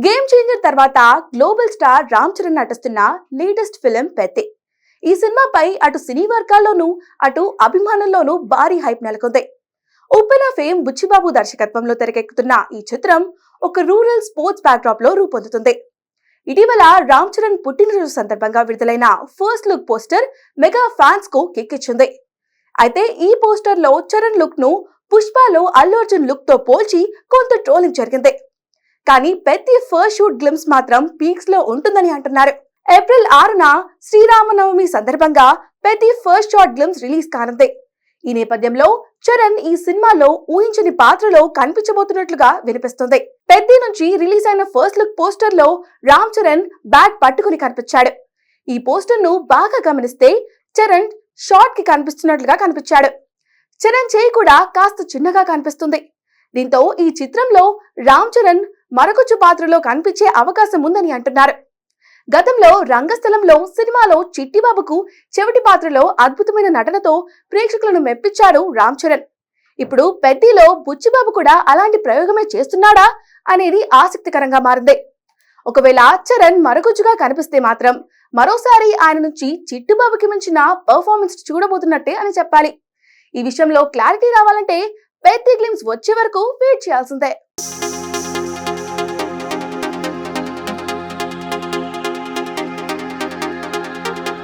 Game changer తర్వాత global star Ram Charan నటిస్తున్న latest film Peddi. ఈ సినిమాపై అటు సినీ వర్గాల్లోనూ అటు అభిమానుల్లోనూ భారీ హైప్ నెలకొంది. ఉప్పెన ఫేమ్ బుచ్చిబాబు దర్శకత్వంలో తెరకెక్కుతున్న ఈ చిత్రం ఒక రూరల్ స్పోర్ట్స్ బ్యాక్డ్రాప్ లో రూపొందుతుంది. ఇటీవల రామ్ చరణ్ పుట్టినరోజు సందర్భంగా విడుదలైన first look poster mega fans కు కిక్కిచ్చింది. అయితే ఈ పోస్టర్ లో చరణ్ లుక్ ను పుష్పలో అల్లు అర్జున్ లుక్ తో పోల్చి కొంత ట్రోలింగ్ జరిగింది. కానీ పెద్ది ఫస్ట్ షూట్ గ్లిమ్స్ మాత్రం పీక్స్ లో ఉంటుందని అంటున్నారు. ఏప్రిల్ 6న శ్రీరామనవమి సందర్భంగా Peddi first shot glimpse release కానుంది. ఈ నేపథ్యంలో చరణ్ ఈ సినిమాలో ఊహించని పాత్రలో కనిపించబోతున్నట్లుగా వినిపిస్తుంది. పెద్ది నుంచి రిలీజ్ అయిన ఫస్ట్ లుక్ పోస్టర్ లో రామ్ చరణ్ బ్యాట్ పట్టుకుని కనిపించాడు. ఈ పోస్టర్ ను బాగా గమనిస్తే చరణ్ షార్ట్ కి కనిపిస్తున్నట్లుగా కనిపించాడు. చరణ్ చేయి కూడా కాస్త చిన్నగా కనిపిస్తుంది. దీంతో ఈ చిత్రంలో రామ్ చరణ్ మరొకచ్చు పాత్రలో కనిపించే అవకాశం ఉందని అంటున్నారు. గతంలో రంగస్థలంలో సినిమాలో చిట్టిబాబుకు చెవిటి పాత్రలో అద్భుతమైన నటనతో ప్రేక్షకులను మెప్పించాడు రామ్ చరణ్. ఇప్పుడు పెద్దిలో బుచ్చిబాబు కూడా అలాంటి ప్రయోగమే చేస్తున్నాడా అనేది ఆసక్తికరంగా మారింది. ఒకవేళ చరణ్ మరొకచ్చుగా కనిపిస్తే మాత్రం మరోసారి ఆయన నుంచి చిట్టిబాబుకి మించిన పర్ఫార్మెన్స్ చూడబోతున్నట్టే అని చెప్పాలి. ఈ విషయంలో క్లారిటీ రావాలంటే పెద్ది గ్లిమ్స్ వచ్చే వరకు వెయిట్ చేయాల్సిందే.